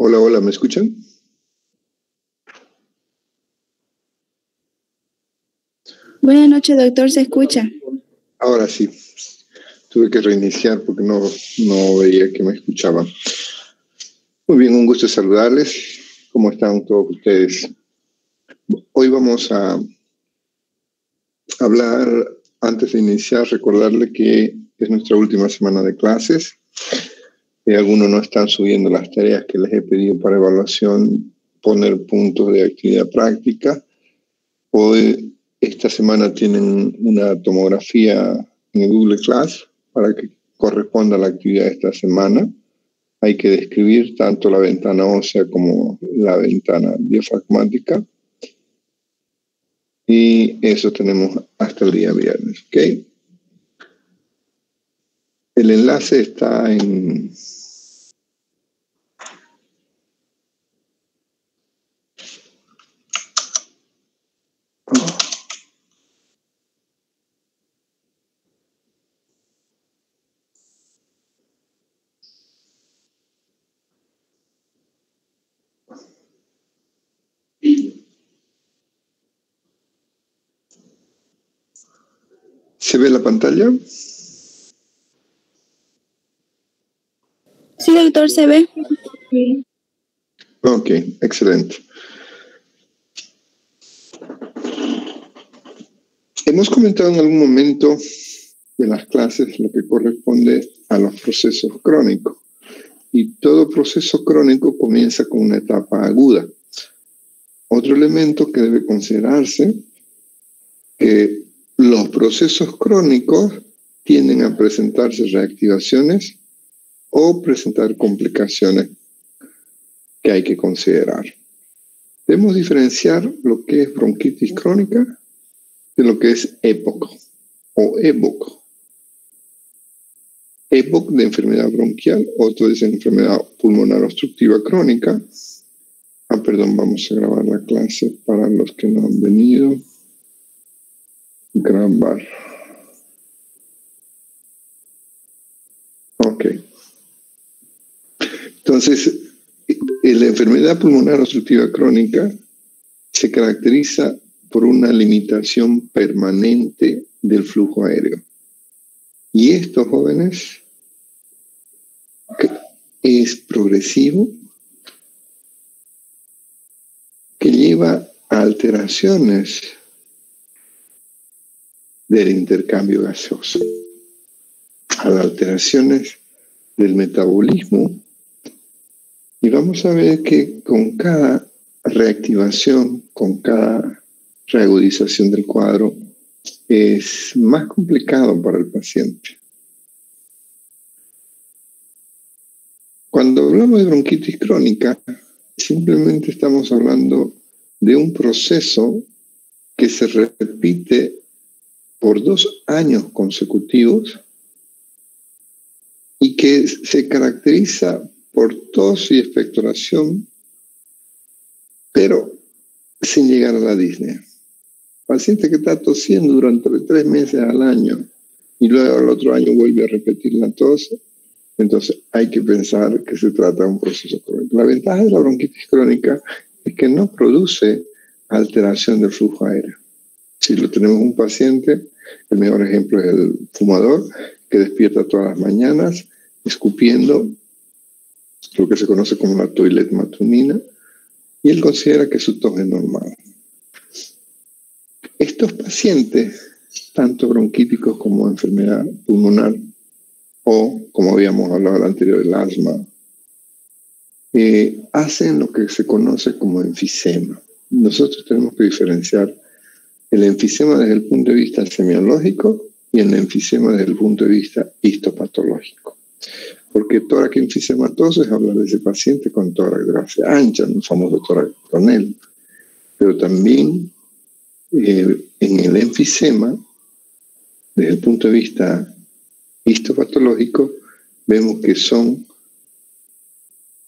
Hola, hola, ¿me escuchan? Buenas noches, doctor, ¿se escucha? Ahora sí. Tuve que reiniciar porque no veía que me escuchaban. Muy bien, un gusto saludarles. ¿Cómo están todos ustedes? Hoy vamos a hablar, antes de iniciar, recordarle que es nuestra última semana de clases. Algunos no están subiendo las tareas que les he pedido para evaluación, poner puntos de actividad práctica. Hoy, esta semana, tienen una tomografía en el Google Class para que corresponda a la actividad de esta semana. Hay que describir tanto la ventana ósea como la ventana diafragmática. Y eso tenemos hasta el día viernes, ¿ok? El enlace está en... ¿Se ve la pantalla? Sí, doctor, se ve. Ok, excelente. Hemos comentado en algún momento de las clases lo que corresponde a los procesos crónicos. Y todo proceso crónico comienza con una etapa aguda. Otro elemento que debe considerarse que los procesos crónicos tienden a presentarse reactivaciones o presentar complicaciones que hay que considerar. Debemos diferenciar lo que es bronquitis crónica de lo que es EPOC o EBOC. EPOC de enfermedad bronquial, otro es enfermedad pulmonar obstructiva crónica. Perdón, vamos a grabar la clase para los que no han venido. Grabar. Ok. Entonces, la enfermedad pulmonar obstructiva crónica se caracteriza por una limitación permanente del flujo aéreo. Y esto, jóvenes, es progresivo, que lleva a alteraciones del intercambio gaseoso, a las alteraciones del metabolismo. Y vamos a ver que con cada reactivación, con cada reagudización del cuadro, es más complicado para el paciente. Cuando hablamos de bronquitis crónica, simplemente estamos hablando de un proceso que se repite por 2 años consecutivos y que se caracteriza por tos y expectoración, pero sin llegar a la disnea. Paciente que está tosiendo durante 3 meses al año y luego al otro año vuelve a repetir la tos, entonces hay que pensar que se trata de un proceso crónico. La ventaja de la bronquitis crónica es que no produce alteración del flujo aéreo. Si lo tenemos un paciente, el mejor ejemplo es el fumador que despierta todas las mañanas escupiendo lo que se conoce como la toilette matunina, y él considera que su tos es normal. Estos pacientes, tanto bronquíticos como enfermedad pulmonar, o como habíamos hablado al anterior, el asma, hacen lo que se conoce como enfisema. Nosotros tenemos que diferenciar el enfisema desde el punto de vista semiológico y el enfisema desde el punto de vista histopatológico. Porque tórax enfisematoso es hablar de ese paciente con tórax de base ancha, el famoso tórax coronel. Pero también en el enfisema, desde el punto de vista histopatológico, vemos que son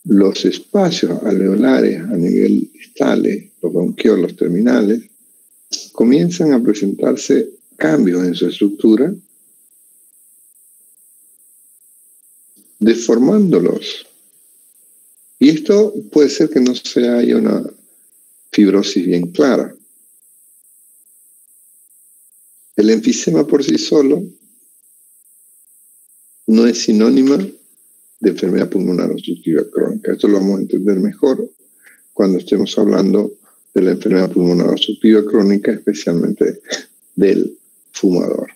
los espacios alveolares a nivel distales, los bronquiolos terminales, comienzan a presentarse cambios en su estructura, deformándolos. Y esto puede ser que no sea haya una fibrosis bien clara. El enfisema por sí solo no es sinónima de enfermedad pulmonar obstructiva crónica. Esto lo vamos a entender mejor cuando estemos hablando de la enfermedad pulmonar obstructiva crónica, especialmente del fumador.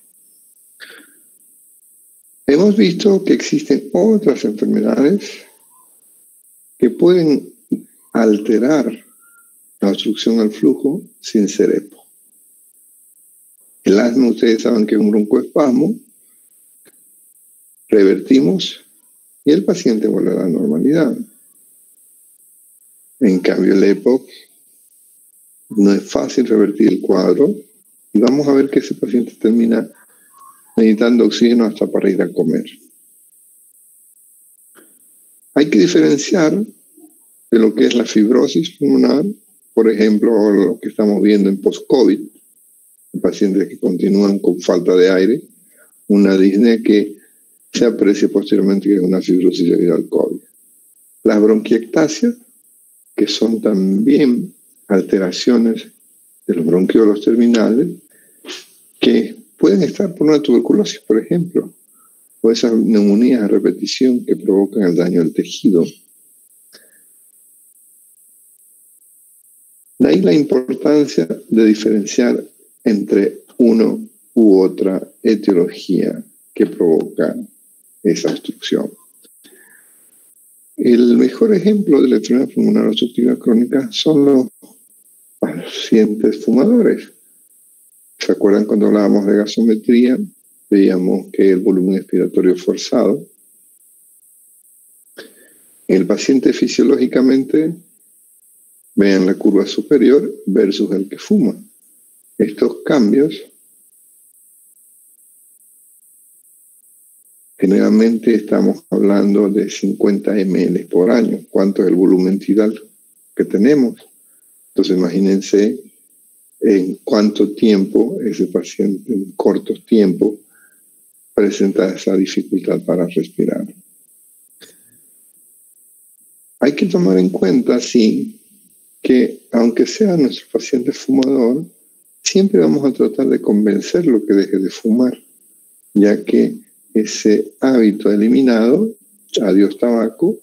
Hemos visto que existen otras enfermedades que pueden alterar la obstrucción al flujo sin ser EPO. El asma, ustedes saben que es un broncoespasmo, revertimos y el paciente vuelve a la normalidad. En cambio, el EPOC no es fácil revertir el cuadro y vamos a ver que ese paciente termina necesitando oxígeno hasta para ir a comer. Hay que diferenciar de lo que es la fibrosis pulmonar, por ejemplo, lo que estamos viendo en post-COVID, pacientes que continúan con falta de aire, una disnea que se aprecia posteriormente que es una fibrosis debido al COVID. Las bronquiectasias, que son también alteraciones de los bronquiolos terminales, que pueden estar por una tuberculosis, por ejemplo, o esas neumonías a repetición que provocan el daño del tejido. De ahí la importancia de diferenciar entre uno u otra etiología que provoca esa obstrucción. El mejor ejemplo de la enfermedad pulmonar obstructiva crónica son los pacientes fumadores. ¿Se acuerdan cuando hablábamos de gasometría? Veíamos que el volumen expiratorio forzado. El paciente fisiológicamente, vean la curva superior versus el que fuma. Estos cambios generalmente estamos hablando de 50 ml por año. ¿Cuánto es el volumen tidal que tenemos? Entonces imagínense en cuánto tiempo ese paciente, en cortos tiempos, presenta esa dificultad para respirar. Hay que tomar en cuenta, sí, que aunque sea nuestro paciente fumador, siempre vamos a tratar de convencerlo que deje de fumar, ya que ese hábito eliminado, adiós tabaco,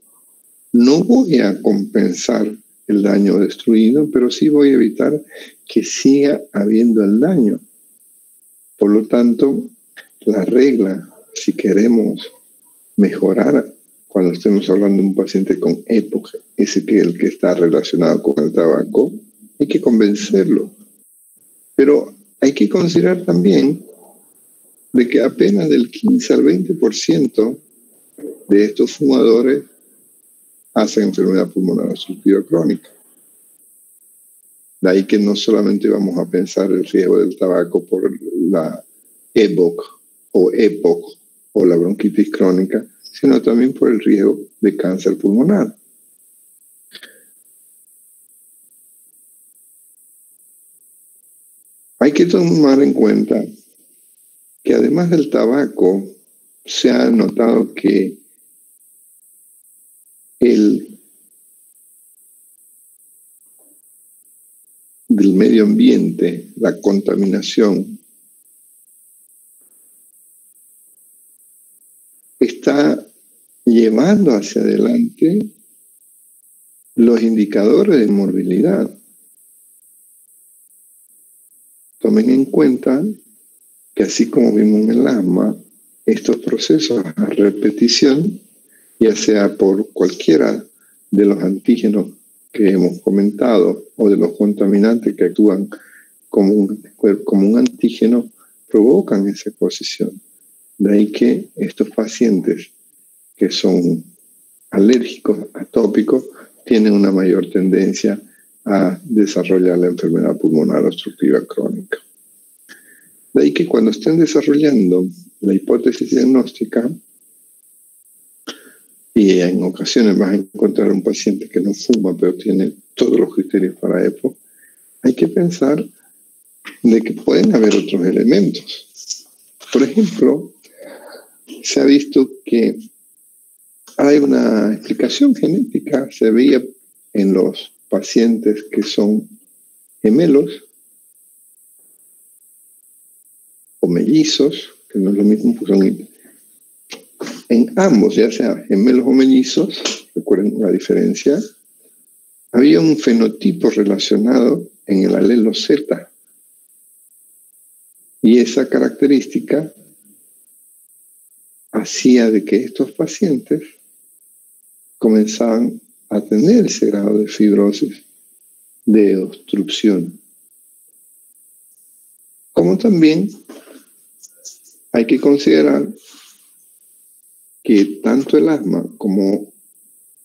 no voy a compensar el daño destruido, pero sí voy a evitar que siga habiendo el daño. Por lo tanto, la regla, si queremos mejorar cuando estemos hablando de un paciente con EPOC, ese que el que está relacionado con el tabaco, hay que convencerlo. Pero hay que considerar también de que apenas del 15 al 20% de estos fumadores hacen enfermedad pulmonar obstructiva crónica. De ahí que no solamente vamos a pensar el riesgo del tabaco por la EBOC o EPOC o la bronquitis crónica, sino también por el riesgo de cáncer pulmonar. Hay que tomar en cuenta que además del tabaco, se ha notado que del medio ambiente, la contaminación, está llevando hacia adelante los indicadores de morbilidad. Tomen en cuenta que así como vimos en el asma, estos procesos a repetición, ya sea por cualquiera de los antígenos que hemos comentado o de los contaminantes que actúan como un antígeno, provocan esa exposición. De ahí que estos pacientes que son alérgicos, atópicos, tienen una mayor tendencia a desarrollar la enfermedad pulmonar obstructiva crónica. De ahí que cuando estén desarrollando la hipótesis diagnóstica, y en ocasiones vas a encontrar un paciente que no fuma, pero tiene todos los criterios para EPO, hay que pensar de que pueden haber otros elementos. Por ejemplo, se ha visto que Hay una explicación genética, se veía en los pacientes que son gemelos o mellizos, que no es lo mismo, pues son en ambos, ya sea gemelos o mellizos, recuerden la diferencia, había un fenotipo relacionado en el alelo Z. Y esa característica hacía de que estos pacientes comenzaban a tener ese grado de fibrosis, de obstrucción. Como también hay que considerar que tanto el asma como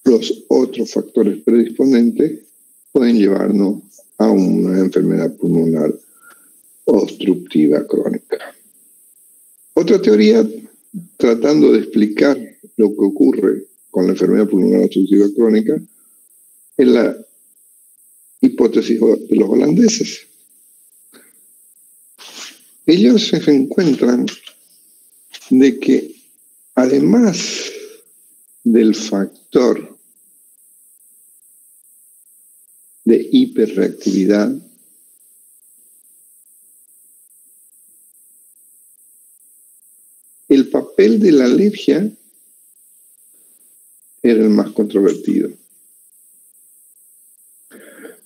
los otros factores predisponentes pueden llevarnos a una enfermedad pulmonar obstructiva crónica. Otra teoría, tratando de explicar lo que ocurre con la enfermedad pulmonar obstructiva crónica, es la hipótesis de los holandeses. Ellos se encuentran de que además del factor de hiperreactividad, el papel de la alergia era el más controvertido.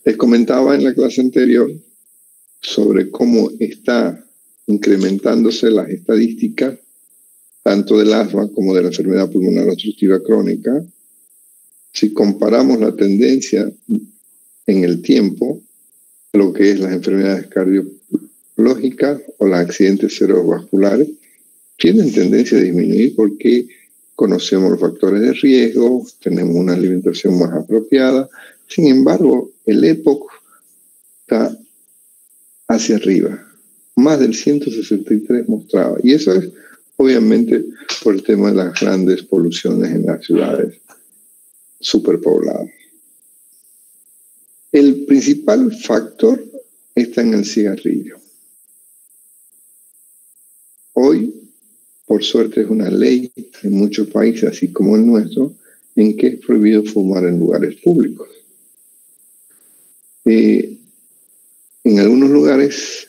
Les comentaba en la clase anterior sobre cómo está incrementándose las estadísticas tanto del asma como de la enfermedad pulmonar obstructiva crónica. Si comparamos la tendencia en el tiempo, lo que es las enfermedades cardiológicas o los accidentes cerebrovasculares, tienen tendencia a disminuir porque conocemos los factores de riesgo, tenemos una alimentación más apropiada. Sin embargo, el EPOC está hacia arriba. Más del 163 mostraba. Y eso es obviamente por el tema de las grandes poluciones en las ciudades superpobladas. El principal factor está en el cigarrillo. Hoy, por suerte, es una ley en muchos países, así como el nuestro, en que es prohibido fumar en lugares públicos. En algunos lugares,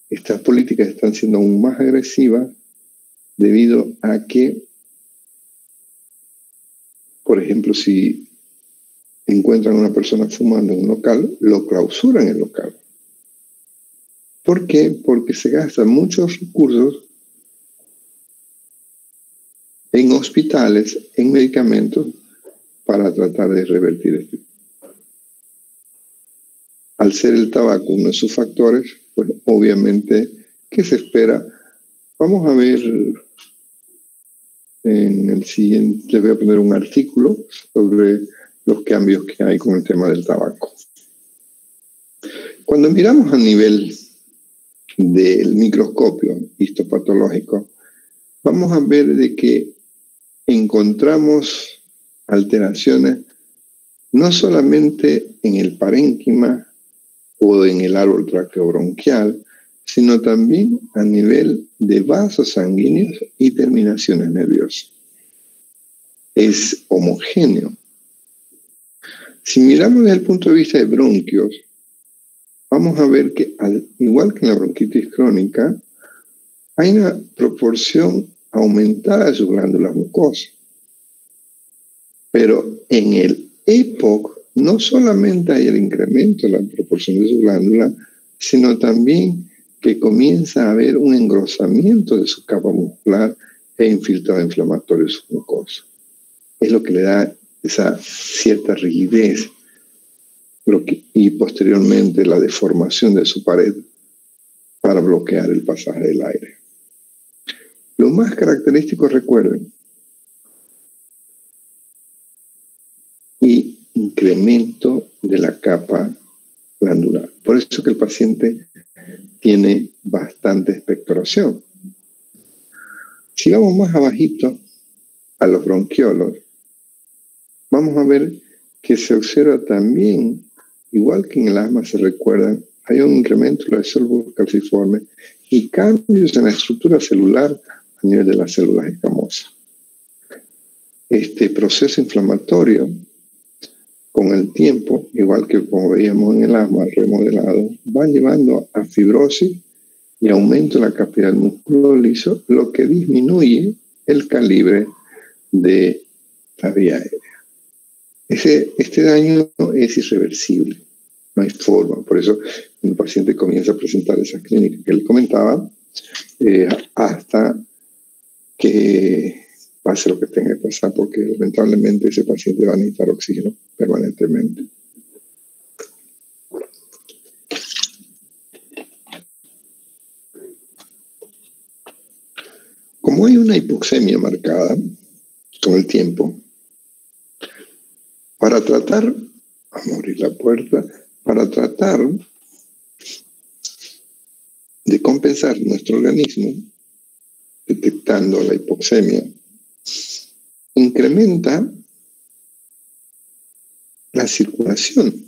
estas políticas están siendo aún más agresivas debido a que, por ejemplo, si encuentran a una persona fumando en un local, lo clausuran el local. ¿Por qué? Porque se gastan muchos recursos en hospitales, en medicamentos, para tratar de revertir esto. Al ser el tabaco uno de sus factores, pues obviamente, ¿qué se espera? Vamos a ver en el siguiente, les voy a poner un artículo sobre los cambios que hay con el tema del tabaco. Cuando miramos a nivel del microscopio histopatológico, vamos a ver de que encontramos alteraciones no solamente en el parénquima o en el árbol traqueobronquial, sino también a nivel de vasos sanguíneos y terminaciones nerviosas. Es homogéneo. Si miramos desde el punto de vista de bronquios, vamos a ver que, al igual que en la bronquitis crónica, hay una proporción aumentada de sus glándulas mucosas. Pero en el EPOC no solamente hay el incremento de la proporción de sus glándulas, sino también que comienza a haber un engrosamiento de su capa muscular e infiltrado inflamatorio de su mucosa. Es lo que le da esa cierta rigidez y posteriormente la deformación de su pared para bloquear el pasaje del aire. Lo más característico, recuerden, y incremento de la capa glandular. Por eso que el paciente tiene bastante expectoración. Si vamos más abajito a los bronquiolos, vamos a ver que se observa también, igual que en el asma se recuerdan, hay un incremento de las células calciformes y cambios en la estructura celular a nivel de las células escamosas. este proceso inflamatorio, con el tiempo, igual que como veíamos en el asma remodelado, va llevando a fibrosis y aumento de la capacidad del músculo liso, lo que disminuye el calibre de la vía aérea. Este daño es irreversible, no hay forma. Por eso el paciente comienza a presentar esas clínicas que él comentaba, hasta que pase lo que tenga que pasar, porque lamentablemente ese paciente va a necesitar oxígeno permanentemente. Como hay una hipoxemia marcada con el tiempo, para tratar, vamos a abrir la puerta, para tratar de compensar nuestro organismo, detectando la hipoxemia, incrementa la circulación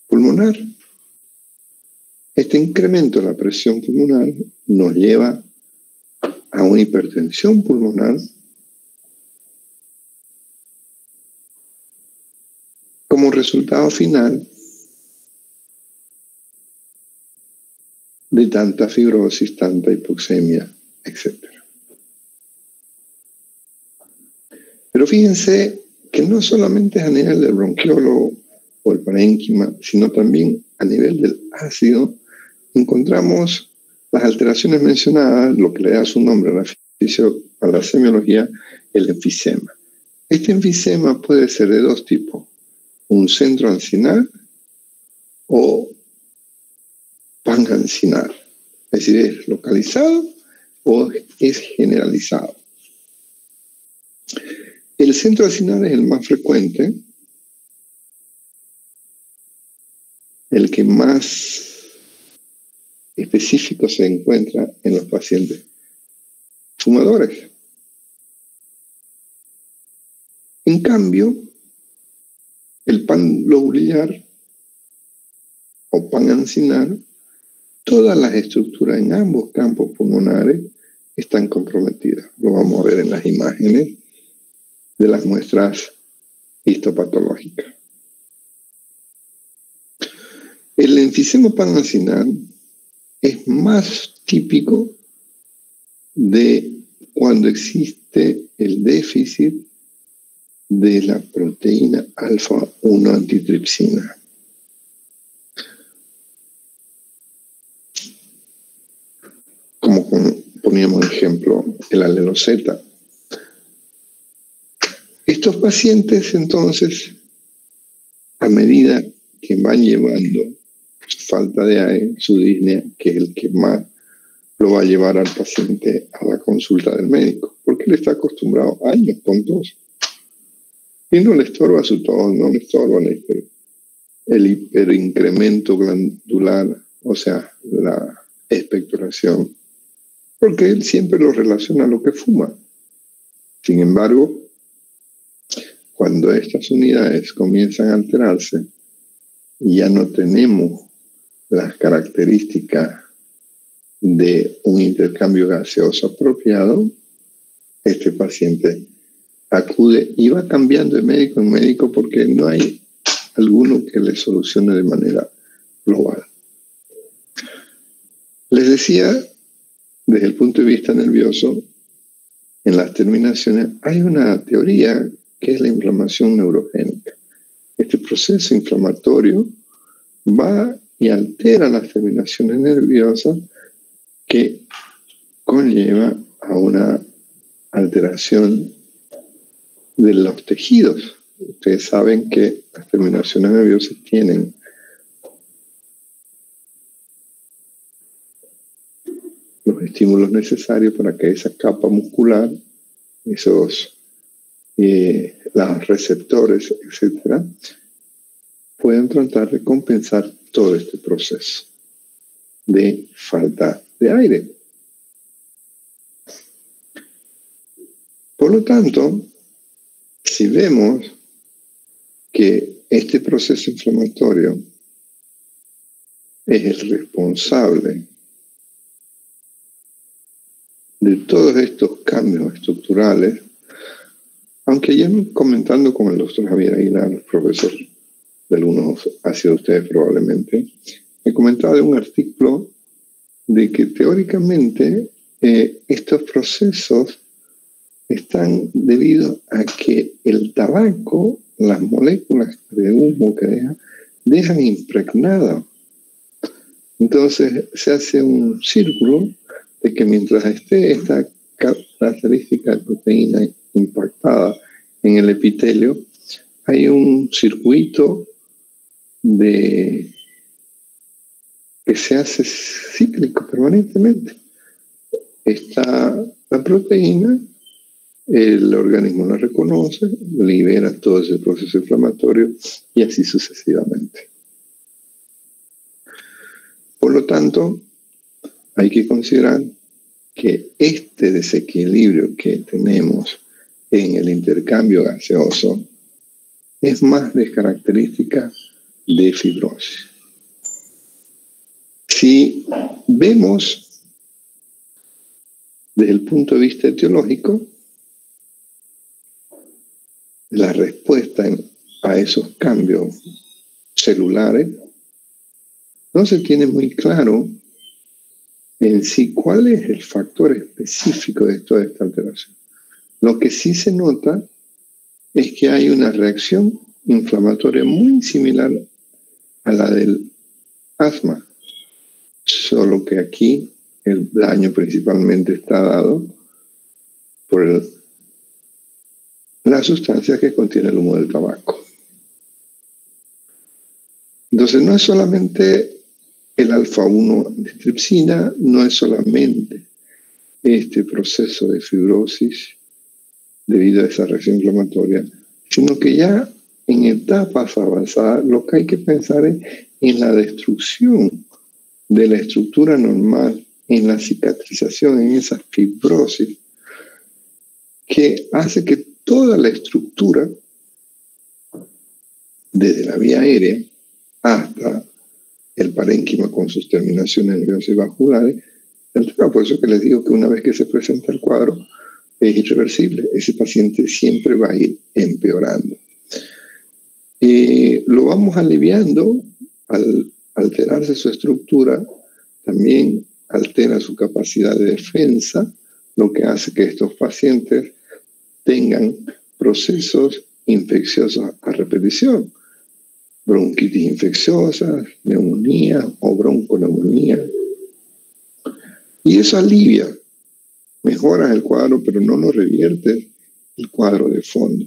pulmonar. Este incremento de la presión pulmonar nos lleva a una hipertensión pulmonar, como resultado final de tanta fibrosis, tanta hipoxemia, etc. Pero fíjense que no solamente es a nivel del bronquiolo o el parénquima, sino también a nivel del ácido, encontramos las alteraciones mencionadas, lo que le da su nombre a la semiología, el enfisema. Este enfisema puede ser de dos tipos, un centro ancinar o panancinar, es decir, es localizado o es generalizado. El centro ancinar es el más frecuente, el que más específico se encuentra en los pacientes fumadores. En cambio, el panlobular o panancinar, todas las estructuras en ambos campos pulmonares están comprometidas. Lo vamos a ver en las imágenes de las muestras histopatológicas. El enfisema panancinar es más típico de cuando existe el déficit de la proteína alfa-1 antitripsina. Como poníamos ejemplo, el alelo Z. Estos pacientes, entonces, a medida que van llevando su falta de aire, su disnea, que es el que más lo va a llevar al paciente a la consulta del médico, porque él está acostumbrado a años con tos. Y no le estorba su tos, no le estorba el hiperincremento glandular, o sea, la expectoración, porque él siempre lo relaciona a lo que fuma. Sin embargo, cuando estas unidades comienzan a alterarse y ya no tenemos las características de un intercambio gaseoso apropiado, este paciente acude y va cambiando de médico en médico porque no hay alguno que le solucione de manera global. Les decía, desde el punto de vista nervioso, en las terminaciones hay una teoría que es la inflamación neurogénica. Este proceso inflamatorio va y altera las terminaciones nerviosas que conlleva a una alteración de los tejidos. Ustedes saben que las terminaciones nerviosas tienen los estímulos necesarios para que esa capa muscular, los receptores, etcétera, puedan tratar de compensar todo este proceso de falta de aire. Por lo tanto, si vemos que este proceso inflamatorio es el responsable de todos estos cambios estructurales, Aunque ayer comentando con el doctor Javier Aguilar, profesor de algunos ha sido ustedes probablemente, me comentaba de un artículo de que teóricamente estos procesos están debido a que el tabaco, las moléculas de humo que dejan impregnada. Entonces se hace un círculo de que mientras esté esta característica de proteína impactada en el epitelio, hay un circuito que se hace cíclico permanentemente. Está la proteína, el organismo la reconoce, libera todo ese proceso inflamatorio y así sucesivamente. Por lo tanto, hay que considerar que este desequilibrio que tenemos en el intercambio gaseoso es más de características de fibrosis. Si vemos desde el punto de vista etiológico, la respuesta a esos cambios celulares, no se tiene muy claro en sí cuál es el factor específico de toda esta alteración. Lo que sí se nota es que hay una reacción inflamatoria muy similar a la del asma, solo que aquí el daño principalmente está dado por la sustancia que contiene el humo del tabaco. Entonces no es solamente el alfa-1 tripsina, no es solamente este proceso de fibrosis debido a esa reacción inflamatoria, sino que ya en etapas avanzadas lo que hay que pensar es en la destrucción de la estructura normal, en la cicatrización, en esa fibrosis que hace que toda la estructura, desde la vía aérea hasta el parénquima con sus terminaciones nerviosas y vasculares, por eso que les digo que una vez que se presenta el cuadro es irreversible, ese paciente siempre va a ir empeorando. Lo vamos aliviando al alterarse su estructura, también altera su capacidad de defensa, lo que hace que estos pacientes tengan procesos infecciosos a repetición, bronquitis infecciosa, neumonía o bronconeumonía. Y eso alivia, mejora el cuadro, pero no lo revierte el cuadro de fondo.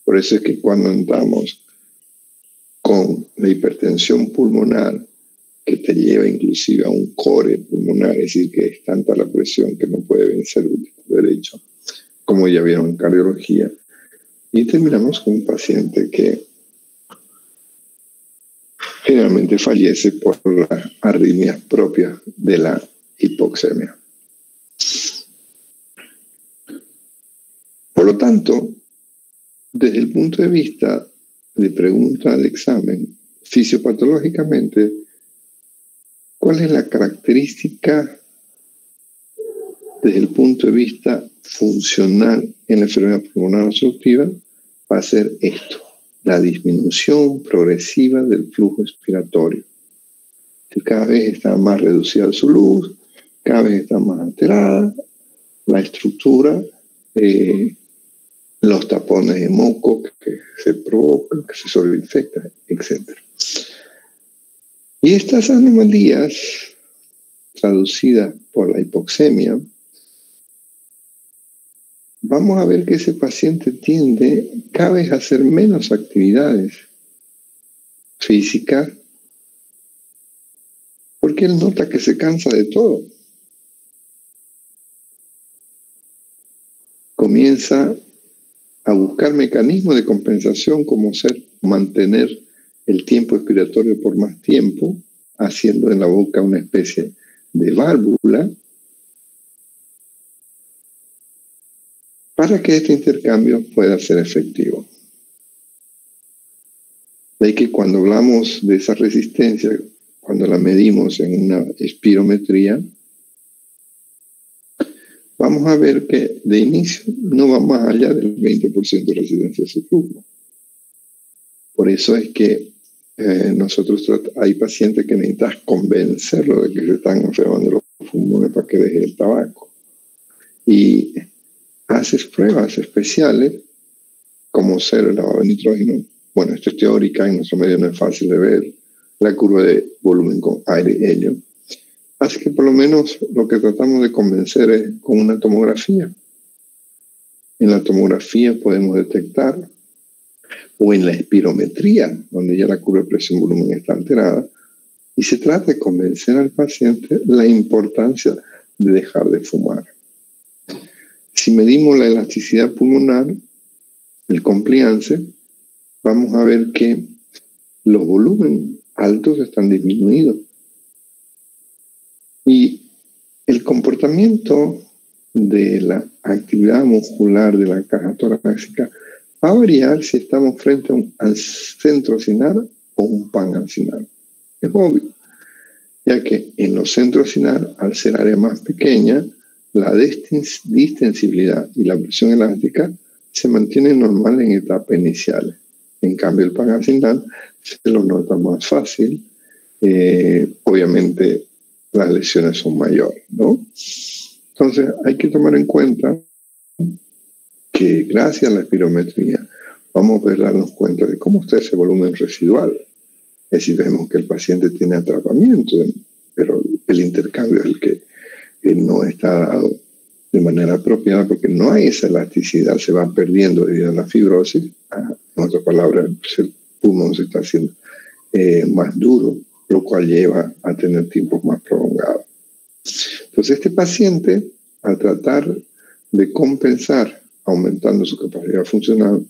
Por eso es que cuando andamos con la hipertensión pulmonar, que te lleva inclusive a un core pulmonar, es decir, que es tanta la presión que no puede vencer el disco derecho, como ya vieron en cardiología, y terminamos con un paciente que generalmente fallece por las arritmias propias de la hipoxemia. Por lo tanto, desde el punto de vista de pregunta al examen, fisiopatológicamente, ¿cuál es la característica desde el punto de vista funcional en la enfermedad pulmonar obstructiva? Va a ser esto, la disminución progresiva del flujo expiratorio. Que cada vez está más reducida su luz, cada vez está más alterada la estructura, los tapones de moco que se provocan, que se sobreinfectan, etc. Y estas anomalías, traducidas por la hipoxemia, vamos a ver que ese paciente tiende cada vez a hacer menos actividades físicas porque él nota que se cansa de todo. Comienza a buscar mecanismos de compensación como mantener el tiempo expiratorio por más tiempo, haciendo en la boca una especie de válvula, para que este intercambio pueda ser efectivo. De ahí que cuando hablamos de esa resistencia, cuando la medimos en una espirometría, vamos a ver que de inicio no va más allá del 20% de resistencia a su flujo. Por eso es que hay pacientes que necesitas convencerlos de que se están enfermando los pulmones para que deje el tabaco. Y haces pruebas especiales, como ser el lavado de nitrógeno. Bueno, esto es teórica, en nuestro medio no es fácil de ver, la curva de volumen con aire y helio. Así que por lo menos lo que tratamos de convencer es con una tomografía. En la tomografía podemos detectar, o en la espirometría, donde ya la curva de presión-volumen está alterada, y se trata de convencer al paciente la importancia de dejar de fumar. Si medimos la elasticidad pulmonar, el compliance, vamos a ver que los volúmenes altos están disminuidos. Y el comportamiento de la actividad muscular de la caja torácica va a variar si estamos frente a un centrocinar o un panancinar. Es obvio, ya que en los centrocinar, al ser área más pequeña, la distensibilidad y la presión elástica se mantienen normal en etapas iniciales. En cambio, el panancinar se lo nota más fácil. Obviamente, las lesiones son mayores, ¿no? Entonces, hay que tomar en cuenta que gracias a la espirometría vamos a poder darnos cuenta de cómo está ese volumen residual. Es decir, vemos que el paciente tiene atrapamiento, pero el intercambio es el que no está dado de manera apropiada porque no hay esa elasticidad, se va perdiendo debido a la fibrosis. En otras palabras, el pulmón se está haciendo más duro, lo cual lleva a tener tiempos más prolongados. Entonces, este paciente, al tratar de compensar, aumentando su capacidad funcional,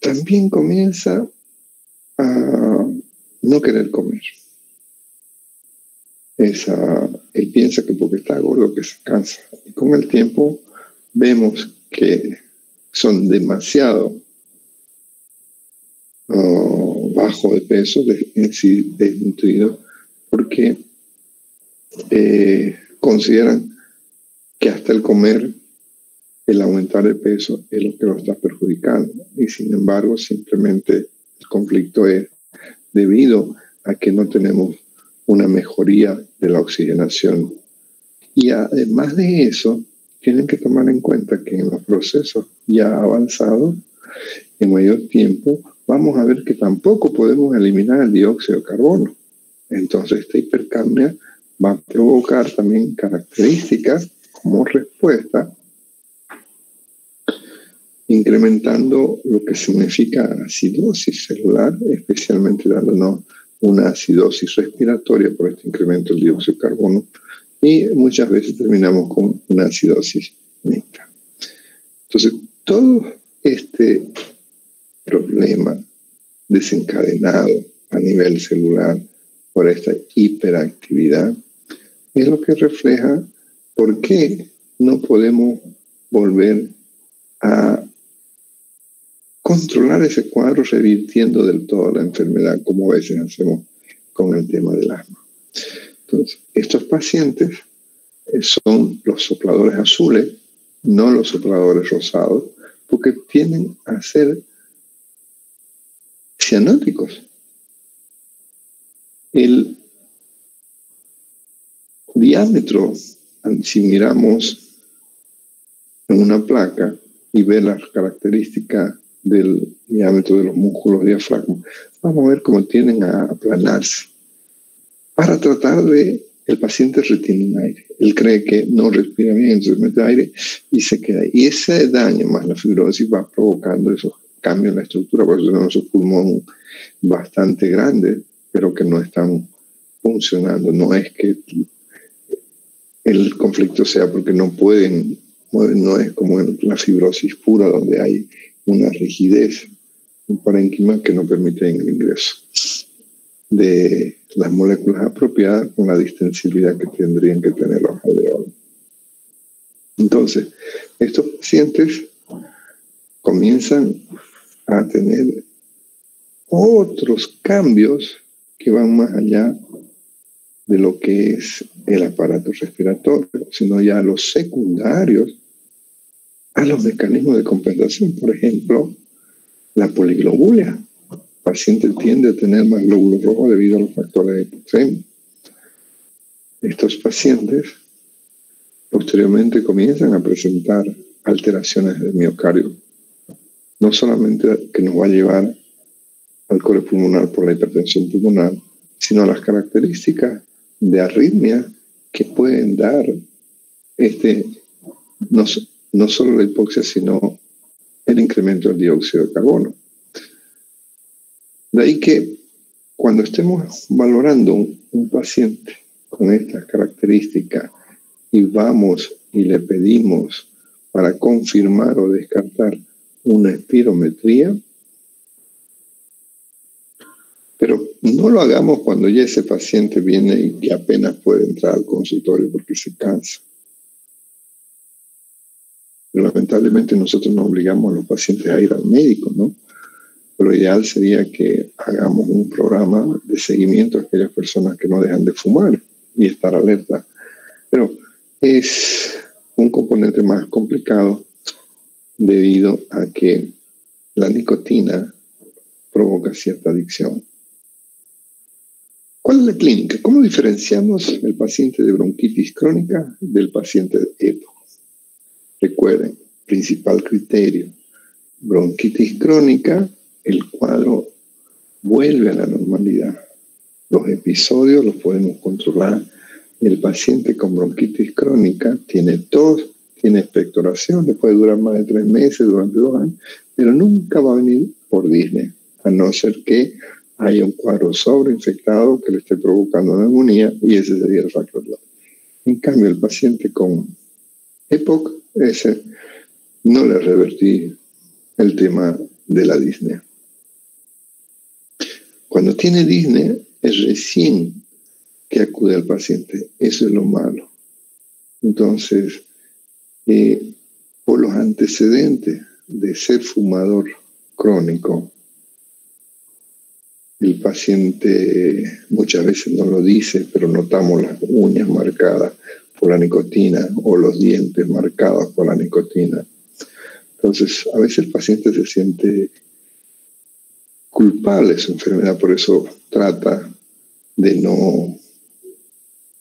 también comienza a no querer comer. Él piensa que porque está gordo que se cansa. Y con el tiempo vemos que son demasiado bajo de peso, desnutridos, porque consideran que hasta el comer, el aumentar de peso es lo que lo está perjudicando. Y sin embargo, simplemente el conflicto es debido a que no tenemos una mejoría de la oxigenación. Y además de eso, tienen que tomar en cuenta que en los procesos ya avanzados, en mayor tiempo, vamos a ver que tampoco podemos eliminar el dióxido de carbono. Entonces, esta hipercapnia va a provocar también características como respuesta, incrementando lo que significa acidosis celular, especialmente dándonos una acidosis respiratoria por este incremento del dióxido de carbono, y muchas veces terminamos con una acidosis mixta. Entonces, todo este problema desencadenado a nivel celular por esta hiperactividad es lo que refleja por qué no podemos volver a controlar ese cuadro revirtiendo del todo la enfermedad, como a veces hacemos con el tema del asma. Entonces, estos pacientes son los sopladores azules, no los sopladores rosados, porque tienden a ser cianóticos. El diámetro, si miramos en una placa y ver las características del diámetro de los músculos diafragma, vamos a ver cómo tienden a aplanarse. Para tratar de, el paciente retiene aire. Él cree que no respira bien, entonces mete aire y se queda. Y ese daño más la fibrosis va provocando esos cambios en la estructura. Por eso tenemos un pulmón bastante grande, pero que no están funcionando. No es que el conflicto sea porque no pueden, no es como en la fibrosis pura donde hay una rigidez, un parénquima que no permite el ingreso de las moléculas apropiadas con la distensibilidad que tendrían que tener los alveolos. Entonces, estos pacientes comienzan a tener otros cambios que van más allá de lo que es el aparato respiratorio, sino ya a los secundarios, a los mecanismos de compensación. Por ejemplo, la poliglobulia. El paciente tiende a tener más glóbulos rojos debido a los factores de hipoxemia. Estos pacientes posteriormente comienzan a presentar alteraciones del miocardio. No solamente que nos va a llevar al coro pulmonar por la hipertensión pulmonar, sino a las características de arritmia que pueden dar no solo la hipoxia, sino el incremento del dióxido de carbono. De ahí que cuando estemos valorando un paciente con estas características y vamos y le pedimos para confirmar o descartar una espirometría, pero no lo hagamos cuando ya ese paciente viene y apenas puede entrar al consultorio porque se cansa. Pero lamentablemente nosotros nos obligamos a los pacientes a ir al médico, ¿no? Lo ideal sería que hagamos un programa de seguimiento a aquellas personas que no dejan de fumar y estar alerta. Pero es un componente más complicado debido a que la nicotina provoca cierta adicción. ¿Cuál es la clínica? ¿Cómo diferenciamos el paciente de bronquitis crónica del paciente de EPOC? Recuerden, principal criterio, bronquitis crónica, el cuadro vuelve a la normalidad. Los episodios los podemos controlar. El paciente con bronquitis crónica tiene tos, tiene expectoración, le puede durar más de 3 meses, durante 2 años, pero nunca va a venir por disnea, a no ser que haya un cuadro sobreinfectado que le esté provocando neumonía, y ese sería el factor. En cambio, el paciente con EPOC, ese no le revertí el tema de la disnea. Cuando tiene disnea, es recién que acude al paciente. Eso es lo malo. Entonces, por los antecedentes de ser fumador crónico, el paciente muchas veces no lo dice, pero notamos las uñas marcadas por la nicotina o los dientes marcados por la nicotina. Entonces, a veces el paciente se siente culpable de su enfermedad, por eso trata de no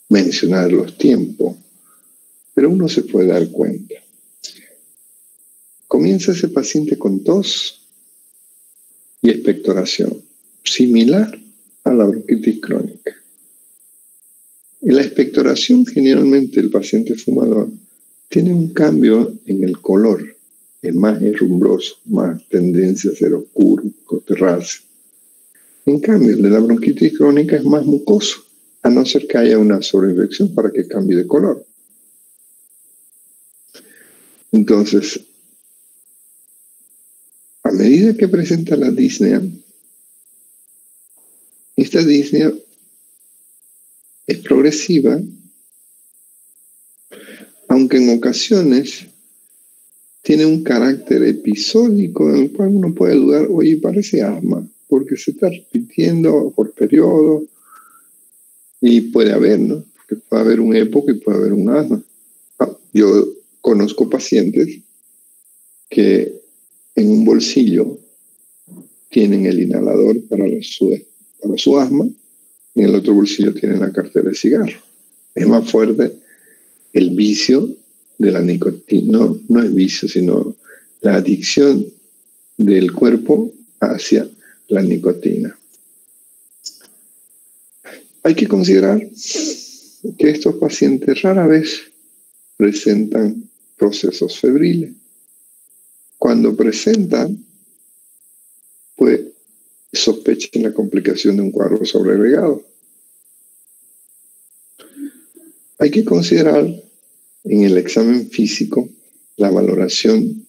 mencionar los tiempos, pero uno se puede dar cuenta. Comienza ese paciente con tos y expectoración, similar a la bronquitis crónica. En la expectoración, generalmente el paciente fumador tiene un cambio en el color, es más herrumbroso, más tendencia a ser oscuro, coterrarse. En cambio, el de la bronquitis crónica es más mucoso, a no ser que haya una sobreinfección para que cambie de color. Entonces, a medida que presenta la disnea, esta disnea es progresiva, aunque en ocasiones tiene un carácter episódico en el cual uno puede dudar, oye, parece asma, porque se está repitiendo por periodo, y puede haber, ¿no? Porque puede haber un EPOC y puede haber un asma. Yo conozco pacientes que en un bolsillo tienen el inhalador para su asma, y en el otro bolsillo tienen la cartera de cigarro. Es más fuerte el vicio de la nicotina, no es vicio, sino la adicción del cuerpo hacia la nicotina. Hay que considerar que estos pacientes rara vez presentan procesos febriles. Cuando presentan, pues sospechen la complicación de un cuadro sobreagregado. Hay que considerar en el examen físico la valoración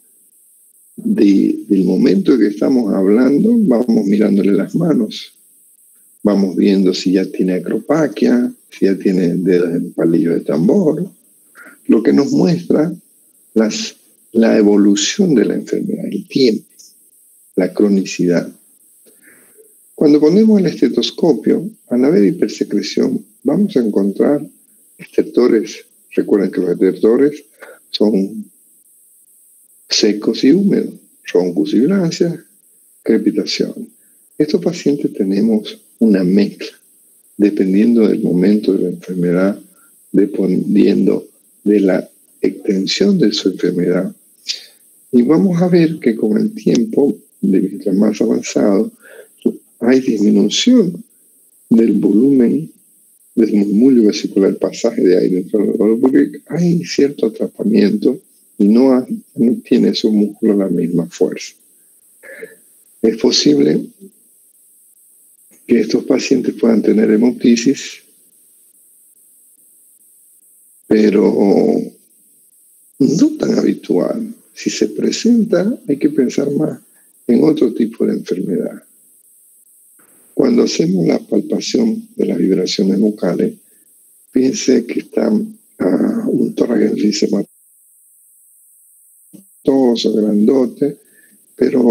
del momento en que estamos hablando. Vamos mirándole las manos, vamos viendo si ya tiene acropaquia, si ya tiene dedos en palillo de tambor, lo que nos muestra la evolución de la enfermedad, el tiempo, la cronicidad. Cuando ponemos el estetoscopio, al haber hipersecreción, vamos a encontrar estertores. Recuerden que los estertores son secos y húmedos, roncus y sibilancias, crepitación. Estos pacientes tenemos una mezcla, dependiendo del momento de la enfermedad, dependiendo de la extensión de su enfermedad. Y vamos a ver que con el tiempo, mientras más avanzado, hay disminución del volumen del murmullo vesicular, pasaje de aire dentro del órgano, porque hay cierto atrapamiento y no tiene su músculo la misma fuerza. Es posible que estos pacientes puedan tener hemoptisis, pero no tan habitual. Si se presenta, hay que pensar más en otro tipo de enfermedad. Cuando hacemos la palpación de las vibraciones vocales, piense que está un tórax enfisемatoso, grandote, pero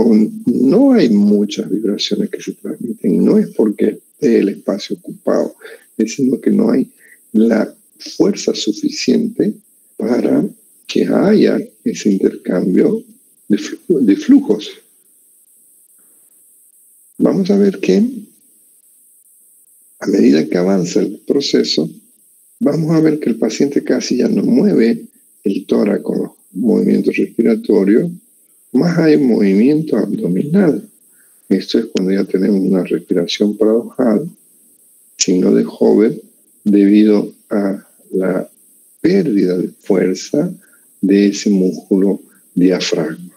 no hay muchas vibraciones que se transmiten. No es porque esté el espacio ocupado, sino que no hay la fuerza suficiente para que haya ese intercambio de flujos. Vamos a ver que a medida que avanza el proceso, vamos a ver que el paciente casi ya no mueve el tórax con los movimientos respiratorios, más hay movimiento abdominal. Esto es cuando ya tenemos una respiración paradojal, signo de Hover, debido a la pérdida de fuerza de ese músculo diafragma.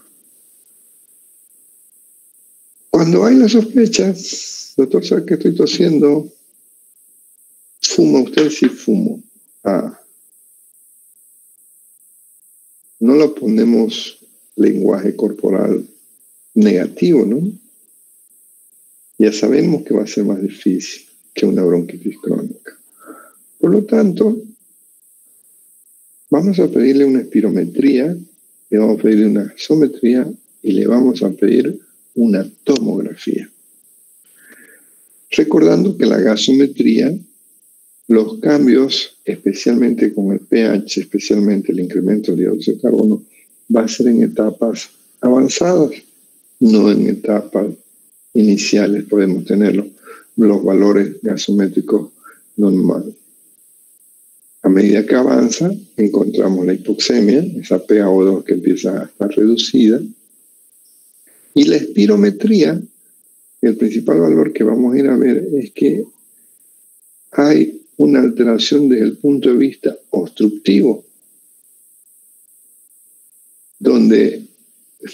Cuando hay la sospecha, doctor, ¿sabe que estoy tosiendo? ¿Fuma usted? Sí, fumo. No lo ponemos lenguaje corporal negativo, ¿no? Ya sabemos que va a ser más difícil que una bronquitis crónica. Por lo tanto, vamos a pedirle una espirometría, le vamos a pedirle una gasometría y le vamos a pedir una tomografía. Recordando que la gasometría, los cambios, especialmente con el pH, especialmente el incremento del dióxido de carbono, va a ser en etapas avanzadas, no en etapas iniciales. Podemos tener los valores gasométricos normales. A medida que avanza, encontramos la hipoxemia, esa PaO2 que empieza a estar reducida, y la espirometría, el principal valor que vamos a ir a ver es que hay una alteración desde el punto de vista obstructivo, donde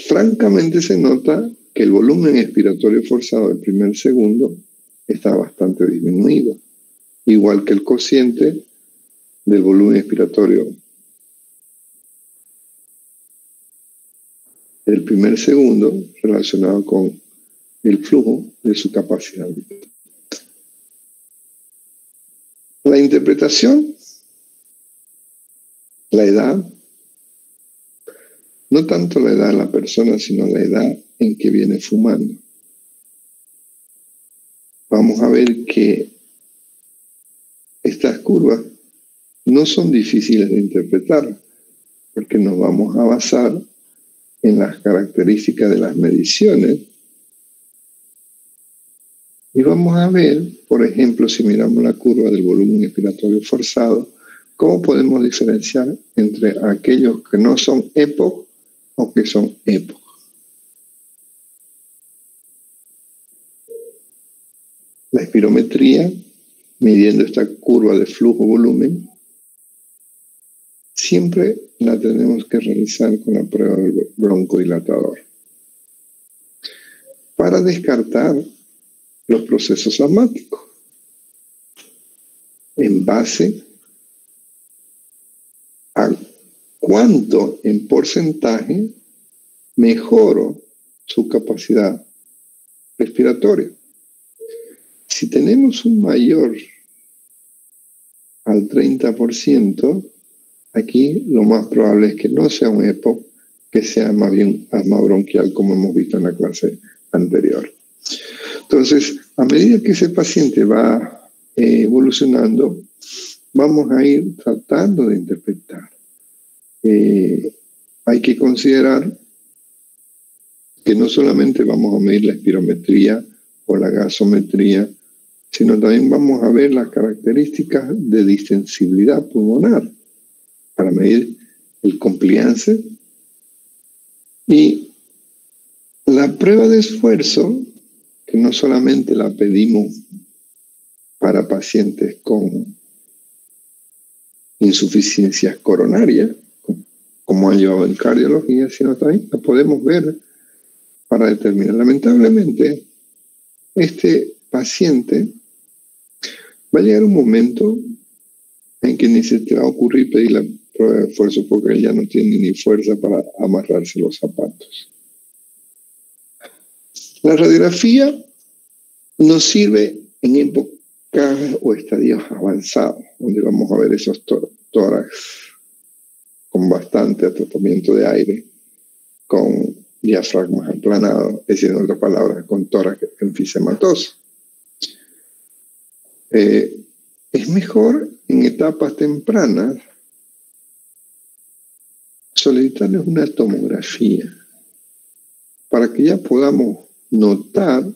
francamente se nota que el volumen expiratorio forzado del primer segundo está bastante disminuido, igual que el cociente del volumen expiratorio del primer segundo relacionado con el flujo de su capacidad vital. La interpretación, la edad, no tanto la edad de la persona, sino la edad en que viene fumando. Vamos a ver que estas curvas no son difíciles de interpretar, porque nos vamos a basar en las características de las mediciones. Y vamos a ver, por ejemplo, si miramos la curva del volumen expiratorio forzado, cómo podemos diferenciar entre aquellos que no son EPOC o que son EPOC. La espirometría, midiendo esta curva de flujo-volumen, siempre la tenemos que realizar con la prueba del broncodilatador para descartar los procesos asmáticos en base a cuánto en porcentaje mejoro su capacidad respiratoria. Si tenemos un mayor al 30%, aquí lo más probable es que no sea un EPOC, que sea más bien asma bronquial, como hemos visto en la clase anterior. Entonces, a medida que ese paciente va evolucionando, vamos a ir tratando de interpretar. Hay que considerar que no solamente vamos a medir la espirometría o la gasometría, sino también vamos a ver las características de distensibilidad pulmonar para medir el compliance. Y la prueba de esfuerzo, que no solamente la pedimos para pacientes con insuficiencias coronarias, como han llevado en cardiología, sino también la podemos ver para determinar. Lamentablemente, este paciente va a llegar un momento en que ni se te va a ocurrir pedir la prueba de esfuerzo porque él ya no tiene ni fuerza para amarrarse los zapatos. La radiografía nos sirve en épocas o estadios avanzados, donde vamos a ver esos tórax con bastante atropamiento de aire, con diafragmas aplanados, es decir, en otras palabras, con tórax enfisematoso. Es mejor en etapas tempranas solicitarles una tomografía para que ya podamos notar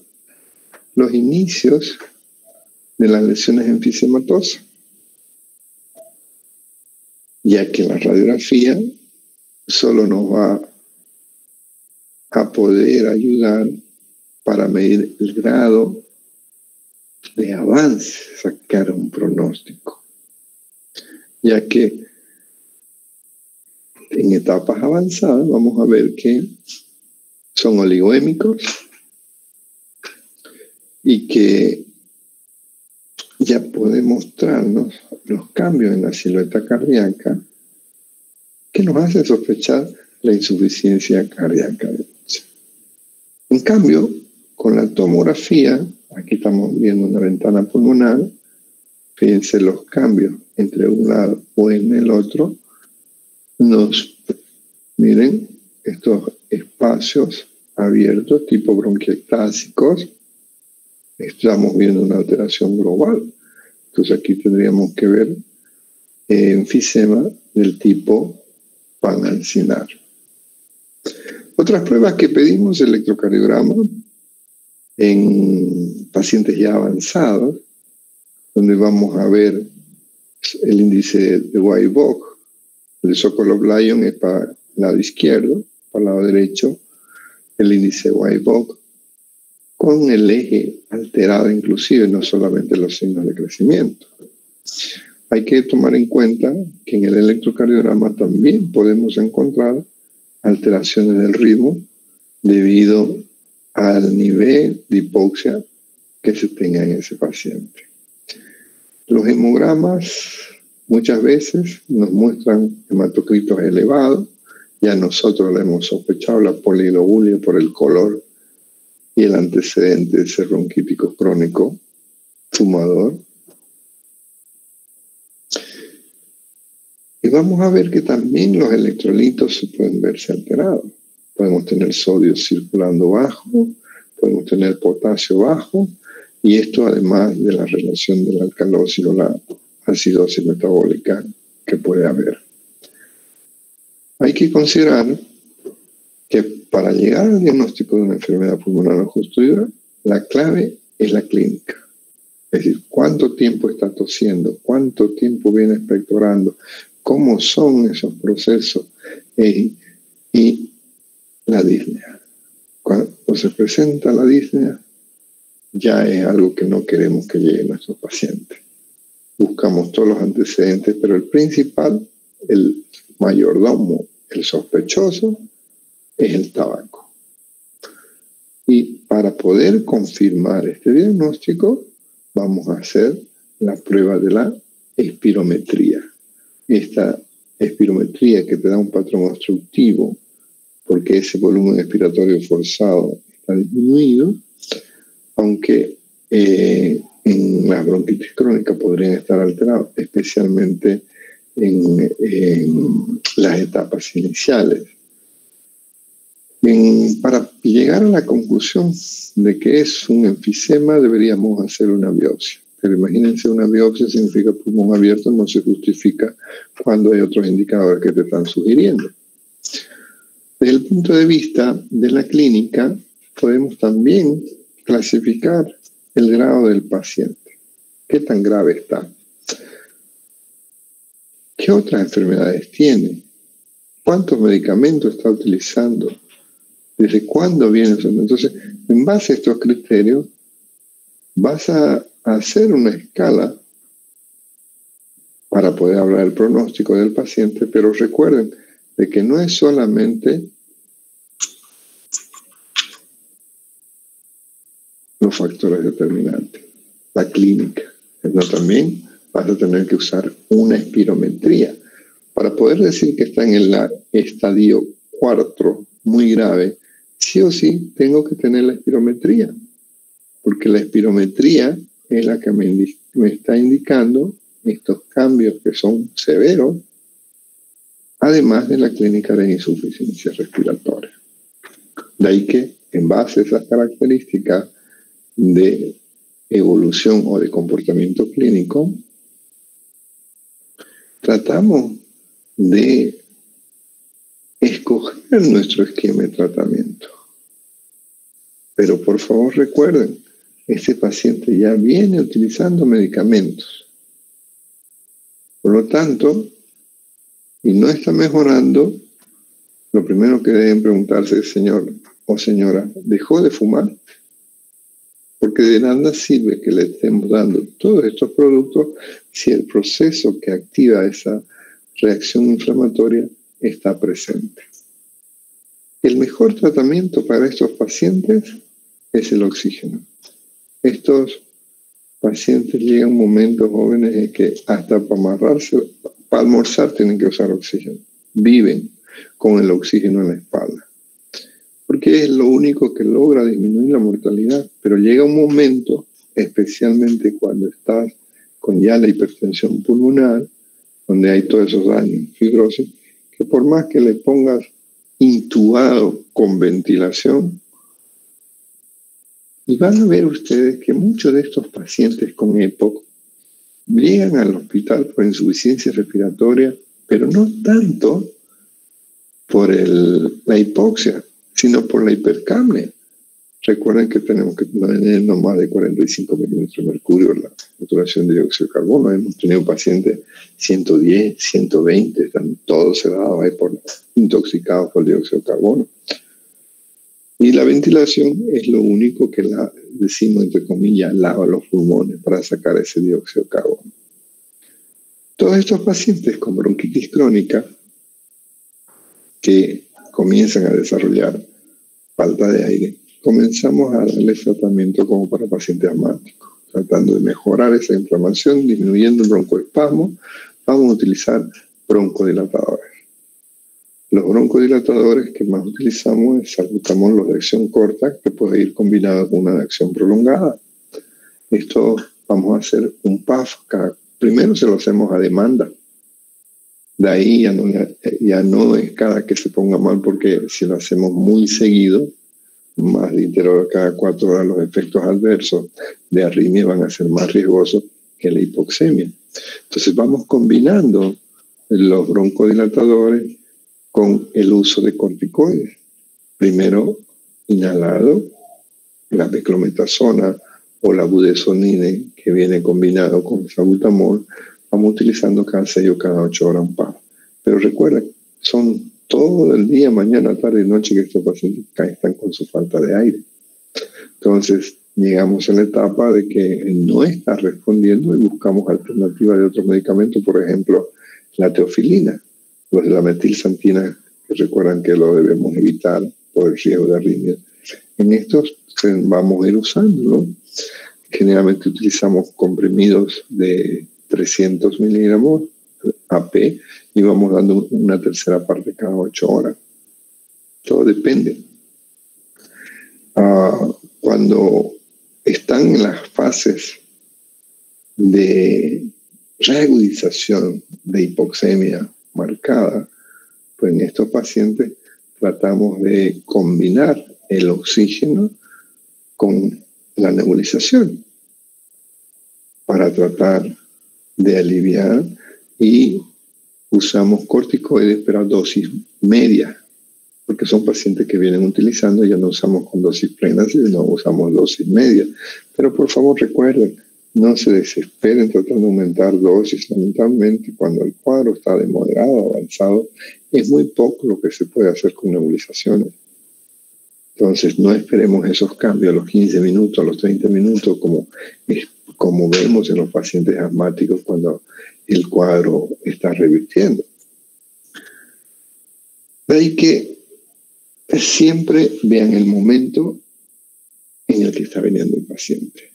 los inicios de las lesiones enfisematosas, ya que la radiografía solo nos va a poder ayudar para medir el grado de avance, sacar un pronóstico, ya que en etapas avanzadas vamos a ver que son oligoémicos y que ya puede mostrarnos los cambios en la silueta cardíaca que nos hacen sospechar la insuficiencia cardíaca derecha. En cambio, con la tomografía, aquí estamos viendo una ventana pulmonar, fíjense los cambios entre un lado o en el otro, miren estos espacios abiertos tipo bronquiectásicos, estamos viendo una alteración global. Entonces aquí tendríamos que ver enfisema del tipo panancinar. Otras pruebas que pedimos, electrocardiograma en pacientes ya avanzados, donde vamos a ver el índice de Wybock. El Sokolov-Lyon es para el lado izquierdo, para el lado derecho, el índice de Wybock, con el eje alterado inclusive, no solamente los signos de crecimiento. Hay que tomar en cuenta que en el electrocardiograma también podemos encontrar alteraciones del ritmo debido al nivel de hipoxia que se tenga en ese paciente. Los hemogramas muchas veces nos muestran hematocritos elevados. Ya nosotros le hemos sospechado la poliglobulia por el color y el antecedente de ese bronquítico crónico fumador. Y vamos a ver que también los electrolitos se pueden verse alterados. Podemos tener sodio circulando bajo, podemos tener potasio bajo, y esto además de la relación de la alcalosis o la acidosis metabólica que puede haber. Hay que considerar que para llegar al diagnóstico de una enfermedad pulmonar obstructiva, la clave es la clínica. Es decir, cuánto tiempo está tosiendo, cuánto tiempo viene expectorando, cómo son esos procesos y la disnea. Cuando se presenta la disnea, ya es algo que no queremos que llegue a nuestros pacientes. Buscamos todos los antecedentes, pero el principal, el mayordomo, el sospechoso, es el tabaco. Y para poder confirmar este diagnóstico, vamos a hacer la prueba de la espirometría. Esta espirometría que te da un patrón obstructivo, porque ese volumen expiratorio forzado está disminuido, aunque en las bronquitis crónicas podrían estar alterados, especialmente en las etapas iniciales. Para Si llegara a la conclusión de que es un enfisema, deberíamos hacer una biopsia. Pero imagínense, una biopsia significa pulmón abierto, no se justifica cuando hay otros indicadores que te están sugiriendo. Desde el punto de vista de la clínica, podemos también clasificar el grado del paciente. ¿Qué tan grave está? ¿Qué otras enfermedades tiene? ¿Cuántos medicamentos está utilizando? ¿Desde cuándo viene eso? Entonces, en base a estos criterios, vas a hacer una escala para poder hablar del pronóstico del paciente, pero recuerden de que no es solamente los factores determinantes, la clínica, sino también vas a tener que usar una espirometría. Para poder decir que está en el estadio 4 muy grave, sí o sí tengo que tener la espirometría, porque la espirometría es la que me está indicando estos cambios que son severos, además de la clínica de insuficiencia respiratoria. De ahí que, en base a esas características de evolución o de comportamiento clínico, tratamos de escoger nuestro esquema de tratamiento. Pero por favor recuerden, este paciente ya viene utilizando medicamentos. Por lo tanto, y no está mejorando, lo primero que deben preguntarse es, señor o señora, ¿dejó de fumar? Porque de nada sirve que le estemos dando todos estos productos si el proceso que activa esa reacción inflamatoria está presente. El mejor tratamiento para estos pacientes es el oxígeno. Estos pacientes llegan momentos jóvenes en que hasta para almorzar tienen que usar oxígeno. Viven con el oxígeno en la espalda. Porque es lo único que logra disminuir la mortalidad. Pero llega un momento, especialmente cuando estás con ya la hipertensión pulmonar, donde hay todos esos daños, fibrosis, que por más que le pongas intubado con ventilación, y van a ver ustedes que muchos de estos pacientes con EPOC llegan al hospital por insuficiencia respiratoria, pero no tanto por la hipoxia, sino por la hipercapnia. Recuerden que tenemos que tener no más de 45 milímetros de mercurio la saturación de dióxido de carbono. Hemos tenido pacientes 110, 120, están todos sedados ahí intoxicados por dióxido de carbono. Y la ventilación es lo único que decimos, entre comillas, lava los pulmones para sacar ese dióxido de carbono. Todos estos pacientes con bronquitis crónica que comienzan a desarrollar falta de aire, comenzamos a darles tratamiento como para pacientes asmáticos, tratando de mejorar esa inflamación, disminuyendo el broncoespasmo. Vamos a utilizar broncodilatadores. Los broncodilatadores que más utilizamos es salbutamol de acción corta, que puede ir combinado con una de acción prolongada. Esto vamos a hacer un PAF. Primero se lo hacemos a demanda. De ahí ya no es cada que se ponga mal, porque si lo hacemos muy seguido, más de intervalo cada 4 horas, los efectos adversos de arritmia van a ser más riesgosos que la hipoxemia. Entonces vamos combinando los broncodilatadores con el uso de corticoides. Primero inhalado, la beclometasona o la budesonide, que viene combinado con salbutamol. Vamos utilizando cada 6 o cada 8 horas un PAF. Pero recuerden, son todo el día, mañana, tarde y noche que estos pacientes están con su falta de aire. Entonces, llegamos a la etapa de que no está respondiendo y buscamos alternativas de otros medicamentos, por ejemplo, la teofilina, los de la metilsantina, que recuerdan que lo debemos evitar por el riesgo de arritmia. En estos vamos a ir usándolo. Generalmente utilizamos comprimidos de 300 miligramos AP y vamos dando una tercera parte cada 8 horas. Todo depende. Cuando están en las fases de reagudización de hipoxemia marcada, pues en estos pacientes tratamos de combinar el oxígeno con la nebulización para tratar de aliviar, y usamos corticoides pero a dosis media, porque son pacientes que vienen utilizando, ya no usamos con dosis plenas, sino usamos dosis media. Pero por favor recuerden, no se desesperen tratando de aumentar dosis. Lamentablemente, cuando el cuadro está de moderado a avanzado, es muy poco lo que se puede hacer con nebulizaciones. Entonces, no esperemos esos cambios a los 15 minutos, a los 30 minutos, como vemos en los pacientes asmáticos cuando el cuadro está revirtiendo. De ahí que siempre vean el momento en el que está viniendo el paciente.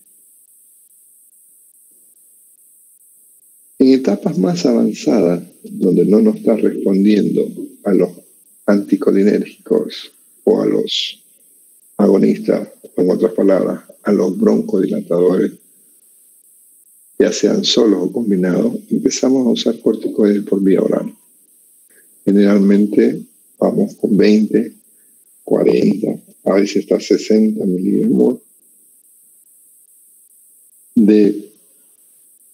En etapas más avanzadas, donde no nos está respondiendo a los anticolinérgicos o a los agonistas, en otras palabras, a los broncodilatadores, ya sean solos o combinados, empezamos a usar corticoides por vía oral. Generalmente vamos con 20, 40, a veces hasta 60 miligramos de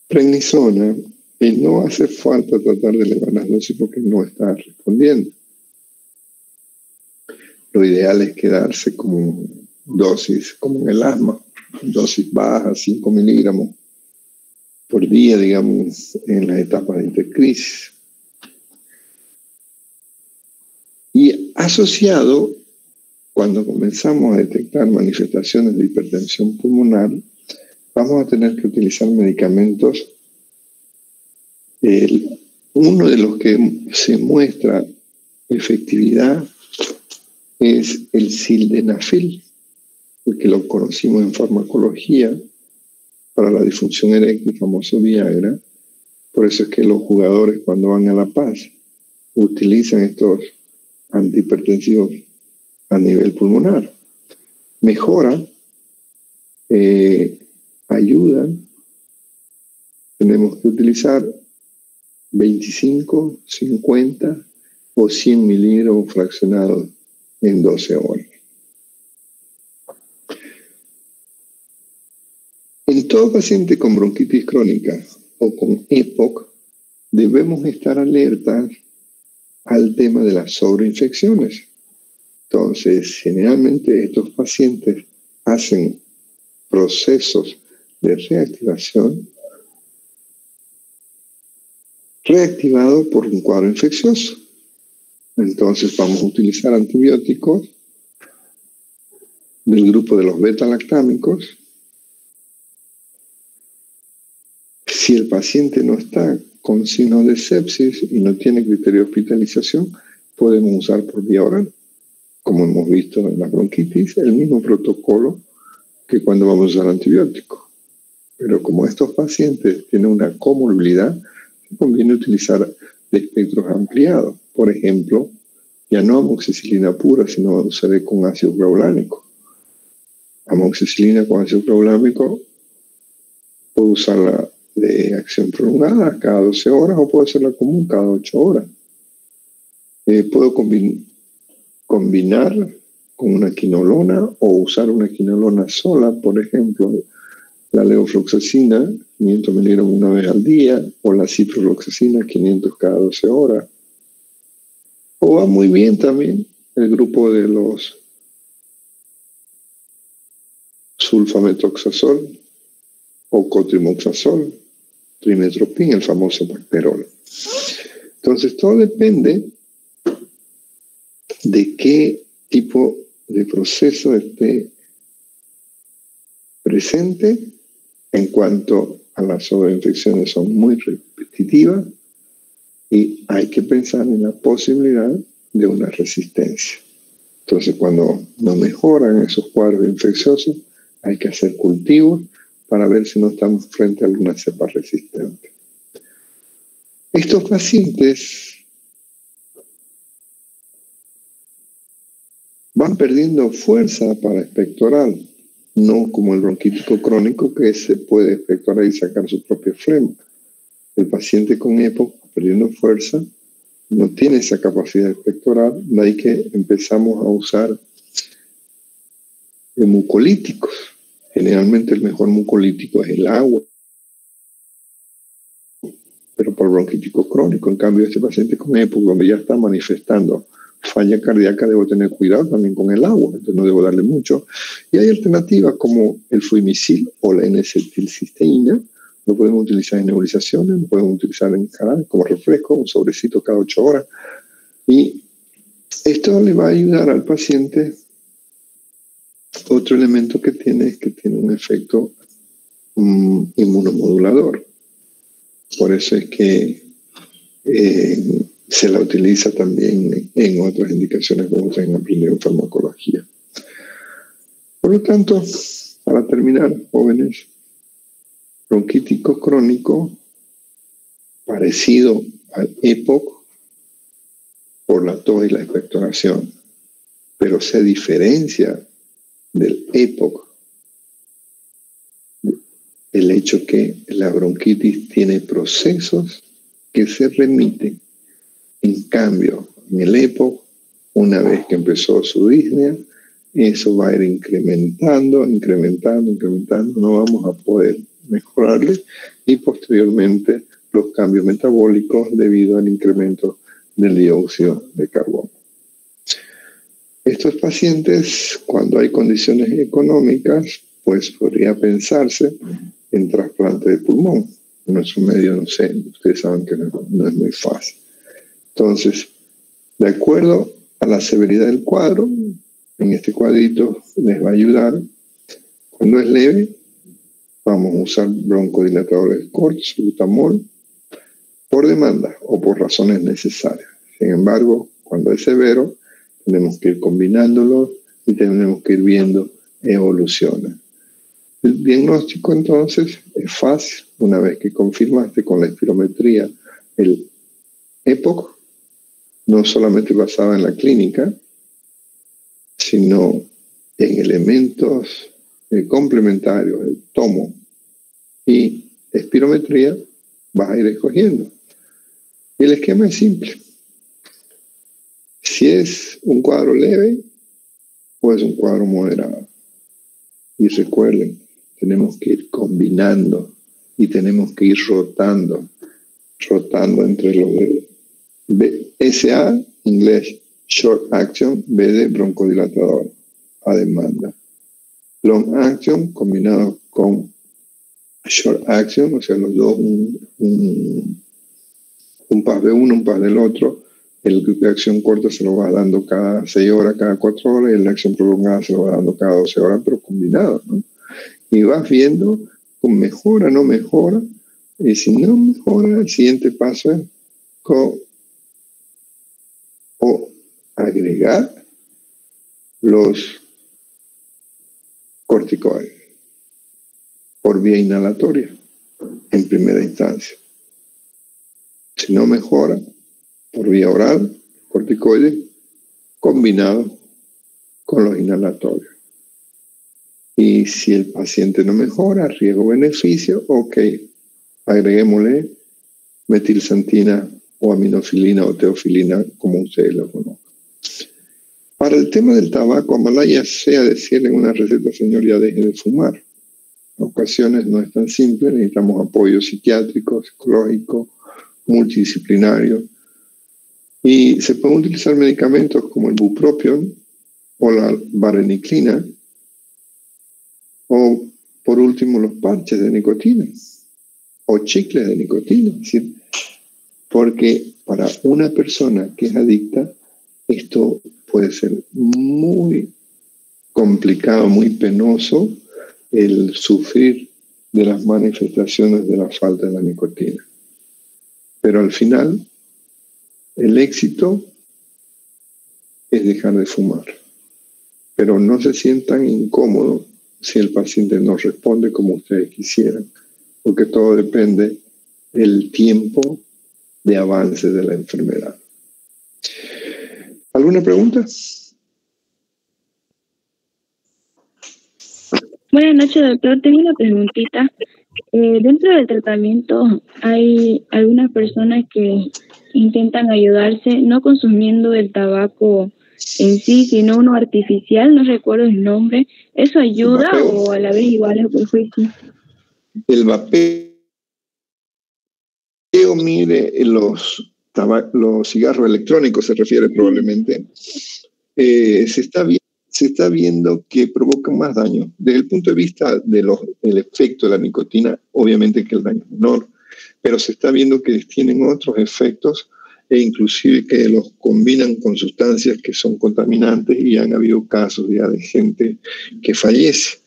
prednisona, y no hace falta tratar de elevar las dosis porque no está respondiendo. Lo ideal es quedarse con dosis, como en el asma, dosis bajas, 5 miligramos por día, digamos, en las etapas de intercrisis. Y asociado, cuando comenzamos a detectar manifestaciones de hipertensión pulmonar, vamos a tener que utilizar medicamentos. Uno de los que se muestra efectividad es el sildenafil, el que lo conocimos en farmacología para la disfunción eréctil, el famoso Viagra. Por eso es que los jugadores, cuando van a La Paz, utilizan estos antihipertensivos a nivel pulmonar. Mejora, ayudan. Tenemos que utilizar 25, 50 o 100 miligramos fraccionados en 12 horas. En todo paciente con bronquitis crónica o con EPOC, debemos estar alertas al tema de las sobreinfecciones. Entonces, generalmente estos pacientes hacen procesos de reactivación reactivado por un cuadro infeccioso. Entonces vamos a utilizar antibióticos del grupo de los beta-lactámicos. Si el paciente no está con signos de sepsis y no tiene criterio de hospitalización, podemos usar por vía oral, como hemos visto en la bronquitis, el mismo protocolo que cuando vamos a usar antibióticos. Pero como estos pacientes tienen una comorbilidad, conviene utilizar de espectros ampliados. Por ejemplo, ya no amoxicilina pura, sino usaré con ácido clavulánico. Amoxicilina con ácido clavulánico puedo usarla de acción prolongada cada 12 horas o puedo hacerla común cada 8 horas. Puedo combinar con una quinolona o usar una quinolona sola, por ejemplo, la levofloxacina, 500 miligramos una vez al día, o la ciprofloxacina, 500 cada 12 horas. O va muy bien también el grupo de los sulfametoxazol o cotrimoxazol, trimetropin, el famoso Bacterol. Entonces, todo depende de qué tipo de proceso esté presente. En cuanto a las sobreinfecciones, son muy repetitivas y hay que pensar en la posibilidad de una resistencia. Entonces, cuando no mejoran esos cuadros infecciosos, hay que hacer cultivos para ver si no estamos frente a alguna cepa resistente. Estos pacientes van perdiendo fuerza para expectorar, no como el bronquítico crónico que se puede expectorar y sacar su propio flema. El paciente con EPOC, perdiendo fuerza, no tiene esa capacidad de expectorar, de ahí que empezamos a usar mucolíticos. Generalmente el mejor mucolítico es el agua, pero por bronquítico crónico. En cambio, este paciente con EPOC, donde ya está manifestando falla cardíaca, debo tener cuidado también con el agua, entonces no debo darle mucho. Y hay alternativas como el fluimicil o la N-acetilcisteína. Lo podemos utilizar en nebulizaciones, lo podemos utilizar en jarabe como refresco, un sobrecito cada 8 horas. Y esto le va a ayudar al paciente. Otro elemento que tiene es que tiene un efecto inmunomodulador. Por eso es que se la utiliza también en otras indicaciones como ustedes han aprendido en farmacología. Por lo tanto, para terminar, jóvenes, bronquítico crónico parecido al EPOC por la tos y la expectoración, pero se diferencia del EPOC el hecho que la bronquitis tiene procesos que se remiten. En cambio, en el EPOC, una vez que empezó su disnea, eso va a ir incrementando, no vamos a poder mejorarle, y posteriormente los cambios metabólicos debido al incremento del dióxido de carbono. Estos pacientes, cuando hay condiciones económicas, pues podría pensarse en trasplante de pulmón. En nuestro medio, no sé, ustedes saben que no es muy fácil. Entonces, de acuerdo a la severidad del cuadro, en este cuadrito les va a ayudar. Cuando es leve, vamos a usar broncodilatadores cortos, butamol, por demanda o por razones necesarias. Sin embargo, cuando es severo, tenemos que ir combinándolos y tenemos que ir viendo evoluciona. El diagnóstico entonces es fácil. Una vez que confirmaste con la espirometría el EPOC, no solamente basada en la clínica, sino en elementos complementarios, el tomo y espirometría, vas a ir escogiendo. Y el esquema es simple. Si es un cuadro leve o es un cuadro moderado. Y recuerden, tenemos que ir combinando y tenemos que ir rotando entre los de SA, inglés, short action, B de broncodilatador, a demanda. Long action combinado con short action, o sea, los dos, un pas de uno, un pas del otro. El de acción corta se lo va dando cada 6 horas, cada 4 horas, y el de acción prolongada se lo va dando cada 12 horas, pero combinado, ¿no? Y vas viendo con mejora, no mejora, y si no mejora, el siguiente paso es agregar los corticoides por vía inhalatoria en primera instancia. Si no mejora, por vía oral, corticoides combinados con los inhalatorios. Y si el paciente no mejora, riesgo-beneficio, ok, agreguémosle metilsantina o aminofilina o teofilina, como ustedes lo conozcan. Para el tema del tabaco, Amalaya sea decirle en una receta, señor, ya deje de fumar. En ocasiones no es tan simple, necesitamos apoyo psiquiátrico, psicológico, multidisciplinario. Y se pueden utilizar medicamentos como el bupropion o la vareniclina, o por último los parches de nicotina o chicles de nicotina. Es decir, porque para una persona que es adicta, esto puede ser muy complicado, muy penoso, el sufrir de las manifestaciones de la falta de la nicotina. Pero al final, el éxito es dejar de fumar. Pero no se sientan incómodos si el paciente no responde como ustedes quisieran, porque todo depende del tiempo de avance de la enfermedad. ¿Alguna pregunta? Buenas noches, doctor. Tengo una preguntita. Dentro del tratamiento hay algunas personas que intentan ayudarse no consumiendo el tabaco en sí, sino uno artificial, no recuerdo el nombre. ¿Eso ayuda o a la vez igual es perjuicio? El vapeo, mire, los cigarros electrónicos se refiere probablemente, se está viendo que provocan más daño. Desde el punto de vista del efecto de la nicotina, obviamente que el daño es menor, pero se está viendo que tienen otros efectos e inclusive que los combinan con sustancias que son contaminantes y han habido casos ya de gente que fallece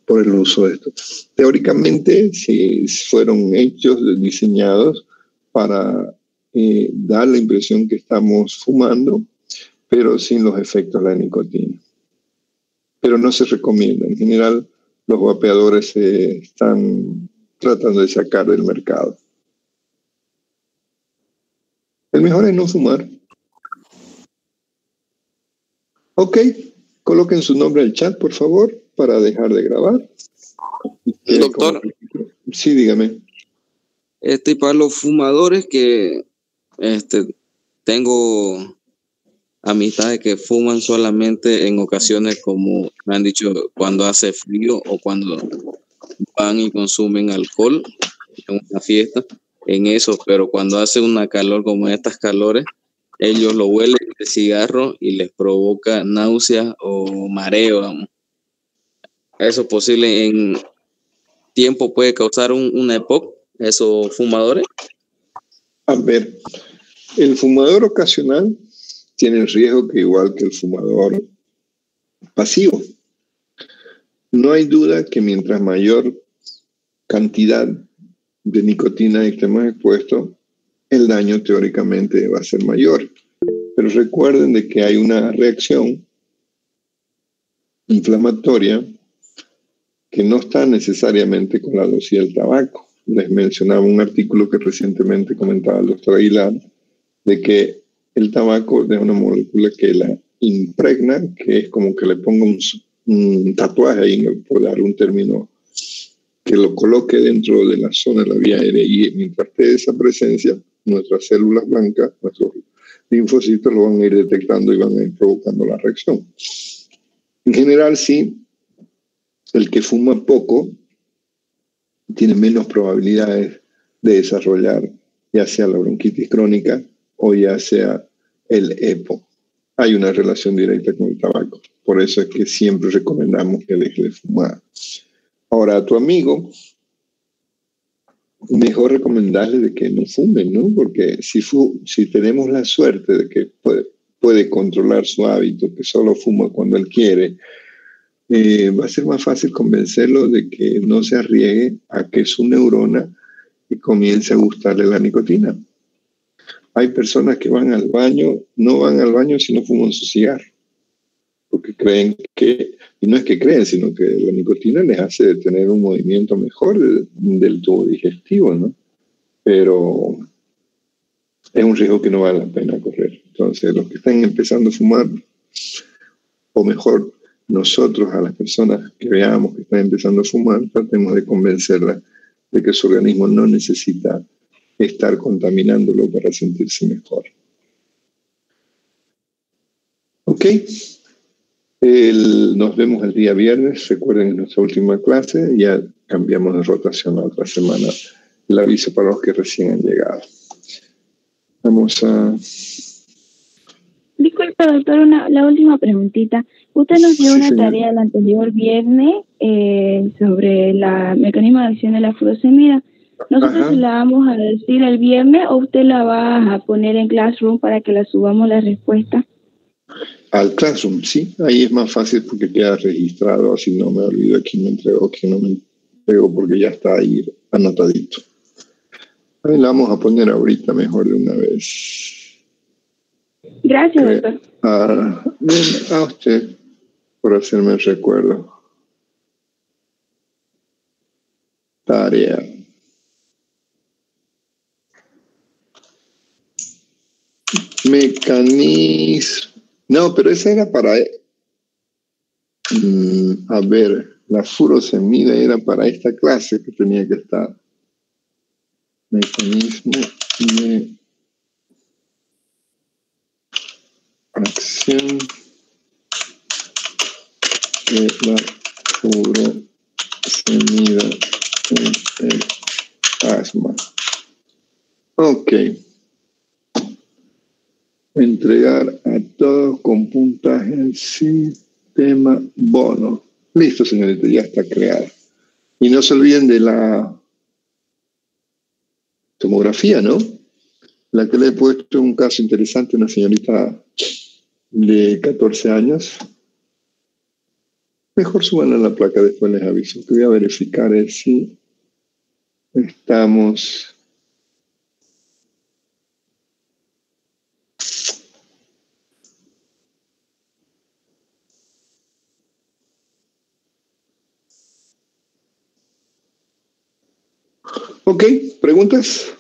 por el uso de esto. Teóricamente, sí, fueron hechos, diseñados para dar la impresión que estamos fumando, pero sin los efectos de la nicotina. Pero no se recomienda. En general, los vapeadores se están tratando de sacar del mercado. El mejor es no fumar. Ok, coloquen su nombre al chat, por favor, para dejar de grabar. Doctor. Sí, dígame. Para los fumadores que tengo amistades que fuman solamente en ocasiones, como me han dicho, cuando hace frío o cuando van y consumen alcohol en una fiesta, en eso, pero cuando hace una calor como estas calores, ellos lo huelen el cigarro y les provoca náuseas o mareo. ¿Eso es posible en tiempo puede causar una EPOC, esos fumadores? A ver, el fumador ocasional tiene el riesgo que igual que el fumador pasivo. No hay duda que mientras mayor cantidad de nicotina estemos expuestos, el daño teóricamente va a ser mayor. Pero recuerden de que hay una reacción inflamatoria que no está necesariamente con la dosis del tabaco. Les mencionaba un artículo que recientemente comentaba el doctor Aguilar, de que el tabaco es una molécula que la impregna, que es como que le ponga un tatuaje ahí, por dar un término, que lo coloque dentro de la zona de la vía aérea, y mientras esté esa presencia, nuestras células blancas, nuestros linfocitos lo van a ir detectando y van a ir provocando la reacción. En general, sí, el que fuma poco tiene menos probabilidades de desarrollar ya sea la bronquitis crónica o ya sea el EPO. Hay una relación directa con el tabaco. Por eso es que siempre recomendamos que deje de fumar. Ahora, a tu amigo, mejor recomendarle de que no fume, ¿no? Porque si tenemos la suerte de que puede controlar su hábito, que solo fuma cuando él quiere, va a ser más fácil convencerlo de que no se arriesgue a que su neurona comience a gustarle la nicotina. Hay personas que van al baño, no van al baño si no fuman su cigarro, porque creen que, y no es que creen, sino que la nicotina les hace tener un movimiento mejor del tubo digestivo, ¿no? Pero es un riesgo que no vale la pena correr. Entonces, los que están empezando a fumar, o mejor, nosotros a las personas que veamos que están empezando a fumar, tratemos de convencerlas de que su organismo no necesita estar contaminándolo para sentirse mejor. Ok, nos vemos el día viernes. Recuerden, en nuestra última clase ya cambiamos de rotación a otra semana. El aviso para los que recién han llegado. Vamos a... Disculpa, doctor, la última preguntita. Usted nos dio una tarea el anterior viernes sobre el mecanismo de acción de la furosemida. ¿Nosotros se la vamos a decir el viernes o usted la va a poner en Classroom para que la subamos la respuesta? Al Classroom, sí. Ahí es más fácil porque queda registrado, así no me olvido quién me entregó, quién no me entregó, porque ya está ahí anotadito. Ahí la vamos a poner ahorita mejor de una vez. Gracias, doctor. A usted por hacerme el recuerdo. Tarea. Mecanismo. No, pero esa era para... a ver, la furosemida era para esta clase que tenía que estar. Mecanismo de acción la furosemida en el asma. Ok. Entregar a todos con puntaje al sistema bono. Listo, señorita, ya está creada. Y no se olviden de la tomografía, ¿no? La que le he puesto un caso interesante, una señorita de 14 años. Mejor suban a la placa, después les aviso, que voy a verificar si estamos... Ok, ¿preguntas?